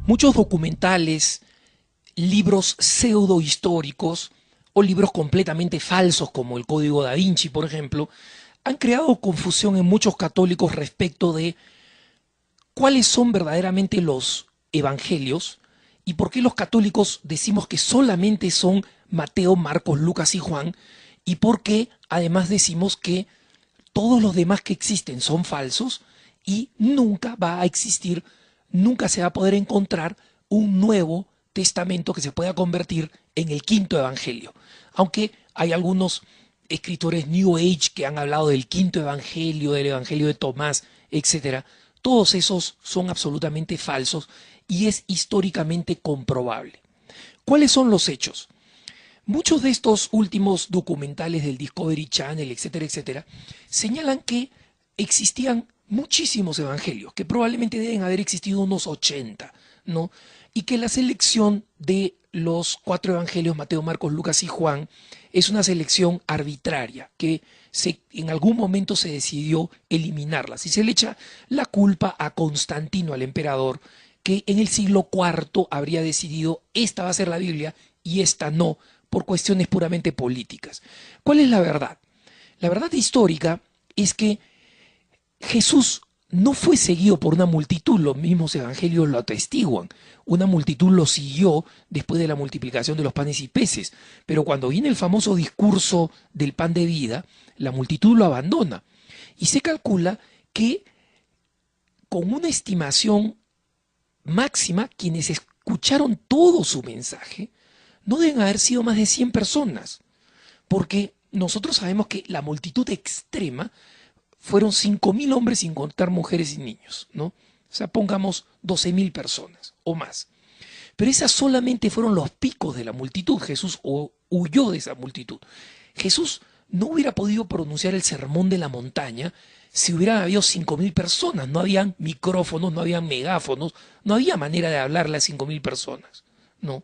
Muchos documentales, libros pseudohistóricos o libros completamente falsos como el Código Da Vinci, por ejemplo, han creado confusión en muchos católicos respecto de cuáles son verdaderamente los evangelios y por qué los católicos decimos que solamente son Mateo, Marcos, Lucas y Juan, y por qué además decimos que todos los demás que existen son falsos y nunca va a existir, nunca se va a poder encontrar un nuevo testamento que se pueda convertir en el quinto evangelio. Aunque hay algunos escritores New Age que han hablado del quinto evangelio, del evangelio de Tomás, etcétera. Todos esos son absolutamente falsos y es históricamente comprobable. ¿Cuáles son los hechos? Muchos de estos últimos documentales del Discovery Channel, etcétera, etcétera, señalan que existían muchísimos evangelios, que probablemente deben haber existido unos 80, ¿no? Y que la selección de los cuatro evangelios, Mateo, Marcos, Lucas y Juan, es una selección arbitraria, que en algún momento se decidió eliminarlas. Y se le echa la culpa a Constantino, al emperador, que en el siglo IV habría decidido esta va a ser la Biblia y esta no, por cuestiones puramente políticas. ¿Cuál es la verdad? La verdad histórica es que Jesús no fue seguido por una multitud, los mismos evangelios lo atestiguan. Una multitud lo siguió después de la multiplicación de los panes y peces, pero cuando viene el famoso discurso del pan de vida, la multitud lo abandona. Y se calcula que con una estimación máxima, quienes escucharon todo su mensaje, no deben haber sido más de 100 personas, porque nosotros sabemos que la multitud extrema fueron 5.000 hombres sin contar mujeres y niños, ¿no? O sea, pongamos 12.000 personas o más. Pero esas solamente fueron los picos de la multitud. Jesús huyó de esa multitud. Jesús no hubiera podido pronunciar el sermón de la montaña si hubiera habido 5.000 personas. No habían micrófonos, no habían megáfonos, no había manera de hablarle a 5.000 personas, ¿no?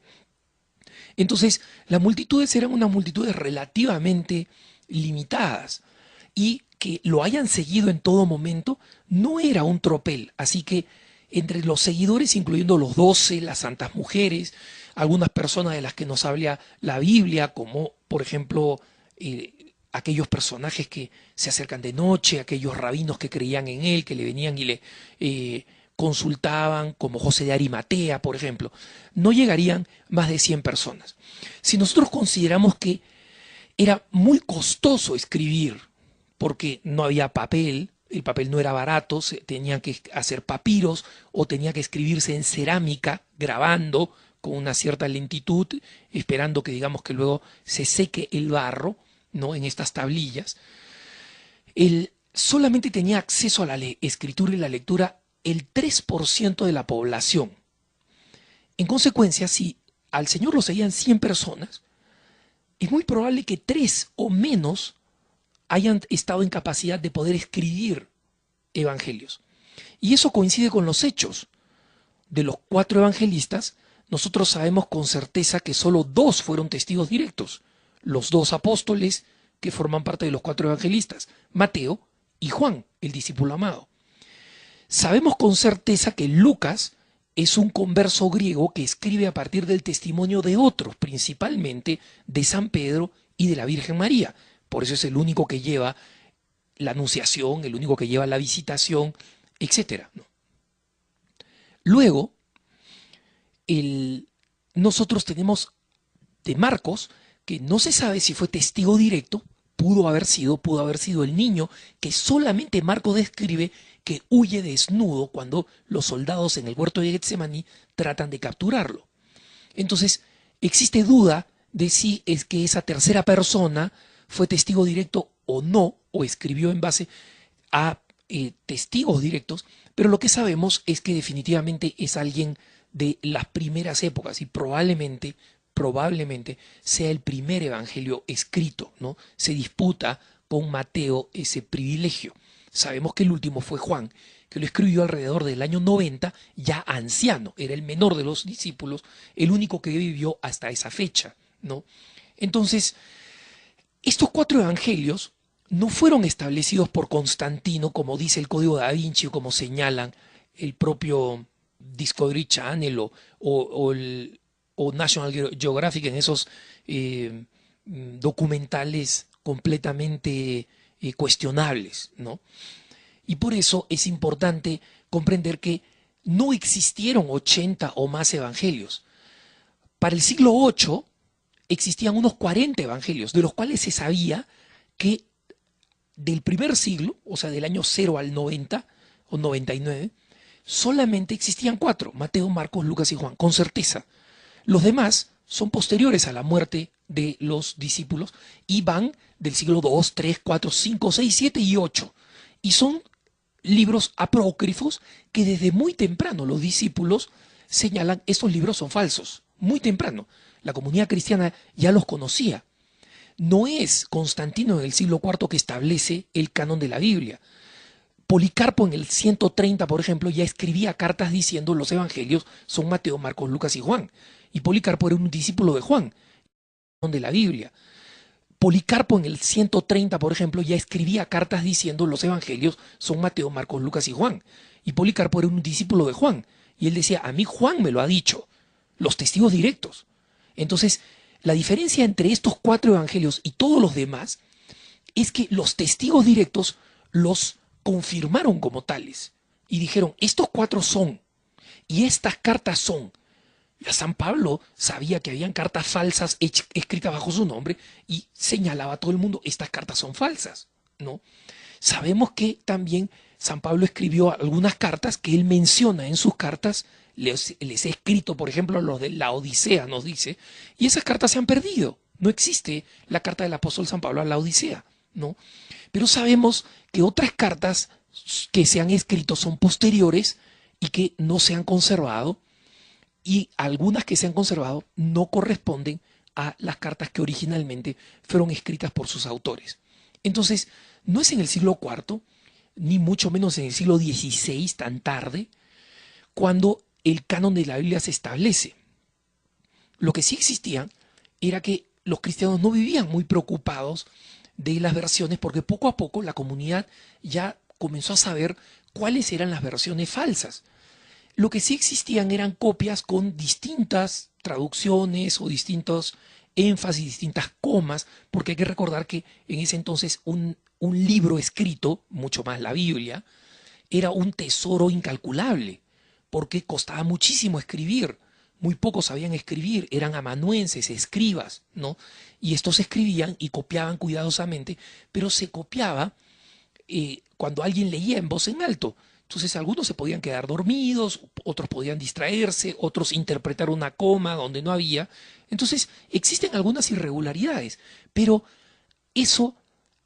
Entonces, las multitudes eran unas multitudes relativamente limitadas y que lo hayan seguido en todo momento no era un tropel. Así que entre los seguidores, incluyendo los 12, las santas mujeres, algunas personas de las que nos habla la Biblia, como por ejemplo aquellos personajes que se acercan de noche, aquellos rabinos que creían en él, que le venían y le consultaban, como José de Arimatea, por ejemplo, no llegarían más de 100 personas. Si nosotros consideramos que era muy costoso escribir, porque no había papel, el papel no era barato, se tenían que hacer papiros o tenía que escribirse en cerámica, grabando con una cierta lentitud, esperando que digamos que luego se seque el barro, ¿no? En estas tablillas. Él solamente tenía acceso a la escritura y la lectura el 3% de la población. En consecuencia, si al Señor lo seguían 100 personas, es muy probable que 3 o menos hayan estado en capacidad de poder escribir evangelios. Y eso coincide con los hechos. De los 4 evangelistas, nosotros sabemos con certeza que solo 2 fueron testigos directos. Los 2 apóstoles que forman parte de los 4 evangelistas, Mateo y Juan, el discípulo amado. Sabemos con certeza que Lucas es un converso griego que escribe a partir del testimonio de otros, principalmente de San Pedro y de la Virgen María. Por eso es el único que lleva la anunciación, el único que lleva la visitación, etc. Luego, nosotros tenemos de Marcos, que no se sabe si fue testigo directo, pudo haber sido el niño que solamente Marcos describe que huye desnudo cuando los soldados en el huerto de Getsemaní tratan de capturarlo. Entonces, existe duda de si es que esa tercera persona fue testigo directo o no, o escribió en base a testigos directos, pero lo que sabemos es que definitivamente es alguien de las primeras épocas y probablemente sea el primer evangelio escrito, ¿no? Se disputa con Mateo ese privilegio. Sabemos que el último fue Juan, que lo escribió alrededor del año 90, ya anciano, era el menor de los discípulos, el único que vivió hasta esa fecha, ¿no? Entonces, estos 4 evangelios no fueron establecidos por Constantino, como dice el Código Da Vinci o como señalan el propio Discovery Channel o National Geographic en esos documentales completamente cuestionables, ¿no? Y por eso es importante comprender que no existieron 80 o más evangelios. Para el siglo VIII existían unos 40 evangelios, de los cuales se sabía que del primer siglo, o sea, del año 0 al 90 o 99, solamente existían 4, Mateo, Marcos, Lucas y Juan, con certeza. Los demás son posteriores a la muerte de los discípulos y van del siglo II, III, IV, V, VI, VII y VIII. Y son libros apócrifos que desde muy temprano los discípulos señalan estos libros son falsos. Muy temprano. La comunidad cristiana ya los conocía. No es Constantino en el siglo IV que establece el canon de la Biblia. Policarpo en el 130, por ejemplo, ya escribía cartas diciendo los evangelios son Mateo, Marcos, Lucas y Juan. Y Policarpo era un discípulo de Juan, de la Biblia. Policarpo en el 130, por ejemplo, ya escribía cartas diciendo los evangelios son Mateo, Marcos, Lucas y Juan. Y Policarpo era un discípulo de Juan. Y él decía, a mí Juan me lo ha dicho. Los testigos directos. Entonces, la diferencia entre estos 4 evangelios y todos los demás es que los testigos directos los confirmaron como tales. Y dijeron, estos 4 son. Y estas cartas son. Ya San Pablo sabía que habían cartas falsas escritas bajo su nombre y señalaba a todo el mundo, estas cartas son falsas, ¿no? Sabemos que también San Pablo escribió algunas cartas que él menciona en sus cartas, les he escrito, por ejemplo, los de la Odisea, nos dice, y esas cartas se han perdido. No existe la carta del apóstol San Pablo a la Odisea, ¿no? Pero sabemos que otras cartas que se han escrito son posteriores y que no se han conservado, y algunas que se han conservado no corresponden a las cartas que originalmente fueron escritas por sus autores. Entonces, no es en el siglo IV, ni mucho menos en el siglo XVI, tan tarde, cuando el canon de la Biblia se establece. Lo que sí existía era que los cristianos no vivían muy preocupados de las versiones, porque poco a poco la comunidad ya comenzó a saber cuáles eran las versiones falsas. Lo que sí existían eran copias con distintas traducciones o distintos énfasis, distintas comas, porque hay que recordar que en ese entonces un libro escrito, mucho más la Biblia, era un tesoro incalculable, porque costaba muchísimo escribir. Muy pocos sabían escribir, eran amanuenses, escribas, ¿no? Y estos escribían y copiaban cuidadosamente, pero se copiaba cuando alguien leía en voz en alto. Entonces algunos se podían quedar dormidos, otros podían distraerse, otros interpretar una coma donde no había. Entonces existen algunas irregularidades, pero eso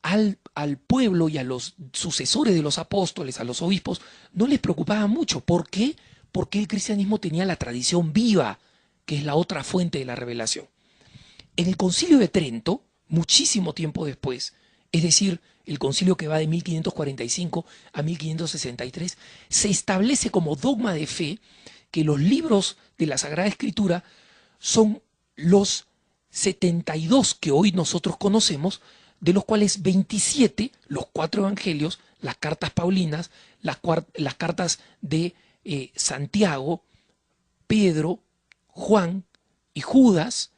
al pueblo y a los sucesores de los apóstoles, a los obispos, no les preocupaba mucho. ¿Por qué? Porque el cristianismo tenía la tradición viva, que es la otra fuente de la revelación. En el Concilio de Trento, muchísimo tiempo después, es decir, el concilio que va de 1545 a 1563, se establece como dogma de fe que los libros de la Sagrada Escritura son los 72 que hoy nosotros conocemos, de los cuales 27, los 4 evangelios, las cartas paulinas, las cartas de Santiago, Pedro, Juan y Judas,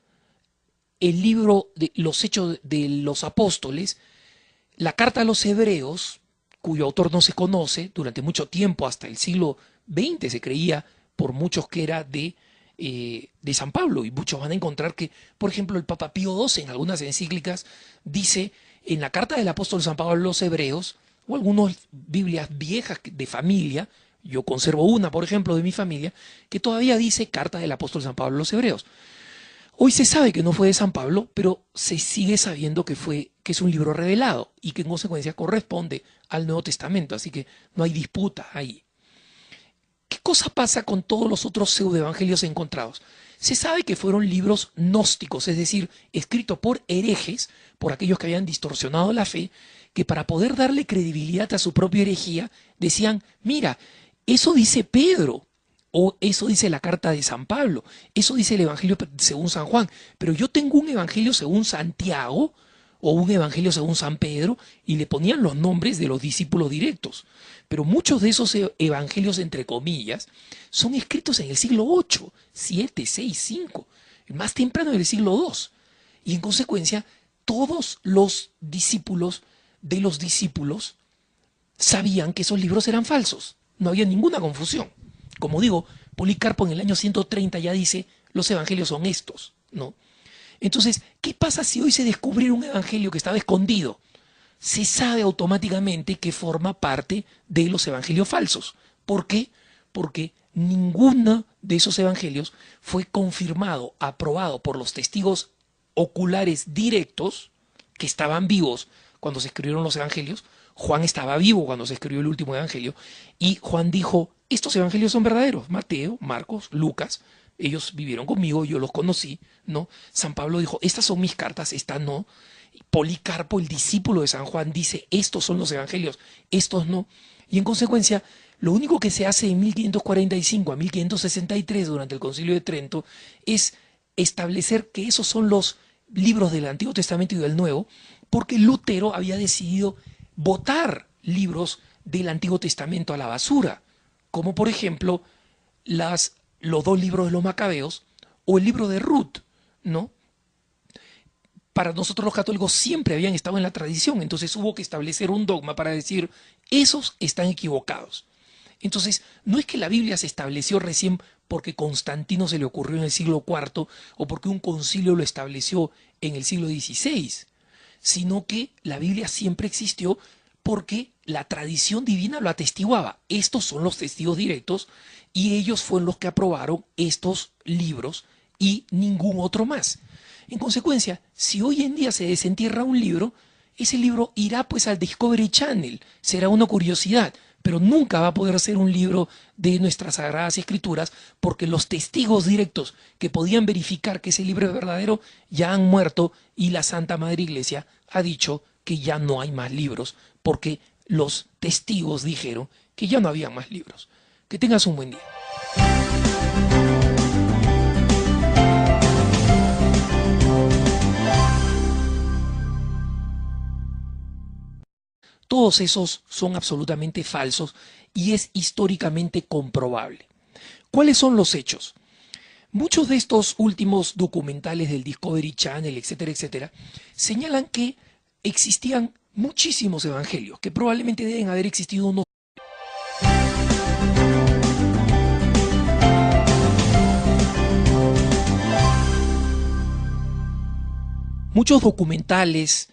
el libro de los Hechos de los Apóstoles, la carta a los Hebreos, cuyo autor no se conoce, durante mucho tiempo, hasta el siglo XX, se creía por muchos que era de San Pablo, y muchos van a encontrar que, por ejemplo, el Papa Pío XII en algunas encíclicas dice en la carta del apóstol San Pablo a los Hebreos, o algunas Biblias viejas de familia, yo conservo una, por ejemplo, de mi familia, que todavía dice carta del apóstol San Pablo a los Hebreos. Hoy se sabe que no fue de San Pablo, pero se sigue sabiendo que es un libro revelado y que en consecuencia corresponde al Nuevo Testamento, así que no hay disputa ahí. ¿Qué cosa pasa con todos los otros pseudoevangelios encontrados? Se sabe que fueron libros gnósticos, es decir, escritos por herejes, por aquellos que habían distorsionado la fe, que para poder darle credibilidad a su propia herejía decían, mira, eso dice Pedro, o eso dice la carta de San Pablo, eso dice el Evangelio según San Juan, pero yo tengo un Evangelio según Santiago, o un evangelio según San Pedro y le ponían los nombres de los discípulos directos. Pero muchos de esos evangelios, entre comillas, son escritos en el siglo VIII, 7, 6, 5, más temprano del siglo II. Y en consecuencia, todos los discípulos de los discípulos sabían que esos libros eran falsos. No había ninguna confusión. Como digo, Policarpo en el año 130 ya dice, los evangelios son estos, ¿no? Entonces, ¿qué pasa si hoy se descubriera un evangelio que estaba escondido? Se sabe automáticamente que forma parte de los evangelios falsos. ¿Por qué? Porque ninguno de esos evangelios fue confirmado, aprobado por los testigos oculares directos que estaban vivos cuando se escribieron los evangelios. Juan estaba vivo cuando se escribió el último evangelio y Juan dijo, estos evangelios son verdaderos. Mateo, Marcos, Lucas, ellos vivieron conmigo, yo los conocí, ¿no? San Pablo dijo, estas son mis cartas, esta no. Policarpo, el discípulo de San Juan, dice, estos son los evangelios, estos no. Y en consecuencia, lo único que se hace en 1545 a 1563 durante el Concilio de Trento es establecer que esos son los libros del Antiguo Testamento y del Nuevo, porque Lutero había decidido botar libros del Antiguo Testamento a la basura, como por ejemplo los dos libros de los Macabeos o el libro de Ruth, ¿no? Para nosotros los católicos siempre habían estado en la tradición, entonces hubo que establecer un dogma para decir, esos están equivocados. Entonces, no es que la Biblia se estableció recién porque Constantino se le ocurrió en el siglo IV o porque un concilio lo estableció en el siglo XVI, sino que la Biblia siempre existió porque la tradición divina lo atestiguaba. Estos son los testigos directos y ellos fueron los que aprobaron estos libros y ningún otro más. En consecuencia, si hoy en día se desentierra un libro, ese libro irá pues al Discovery Channel, será una curiosidad, pero nunca va a poder ser un libro de nuestras Sagradas Escrituras porque los testigos directos que podían verificar que ese libro es verdadero ya han muerto y la Santa Madre Iglesia ha dicho que ya no hay más libros porque los testigos dijeron que ya no había más libros. Que tengas un buen día. Todos esos son absolutamente falsos y es históricamente comprobable. ¿Cuáles son los hechos? Muchos de estos últimos documentales del Discovery Channel, etcétera, etcétera, señalan que existían muchísimos evangelios, que probablemente deben haber existido unos. Muchos documentales,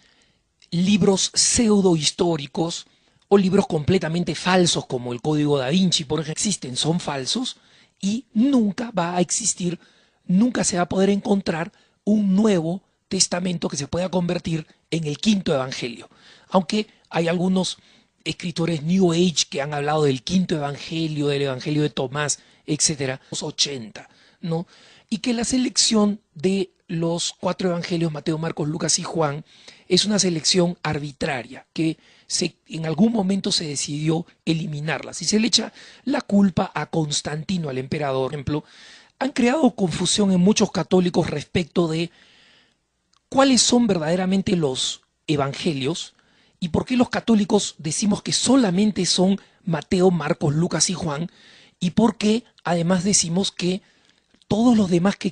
libros pseudohistóricos o libros completamente falsos como el Código Da Vinci, por ejemplo, existen, son falsos y nunca va a existir, nunca se va a poder encontrar un nuevo testamento que se pueda convertir en el quinto evangelio. Aunque hay algunos escritores New Age que han hablado del quinto evangelio, del evangelio de Tomás, etcétera, los 80, ¿no? Y que la selección de los cuatro evangelios, Mateo, Marcos, Lucas y Juan, es una selección arbitraria, que en algún momento se decidió eliminarlas y se le echa la culpa a Constantino, al emperador, por ejemplo. Han creado confusión en muchos católicos respecto de cuáles son verdaderamente los evangelios y por qué los católicos decimos que solamente son Mateo, Marcos, Lucas y Juan y por qué además decimos que todos los demás que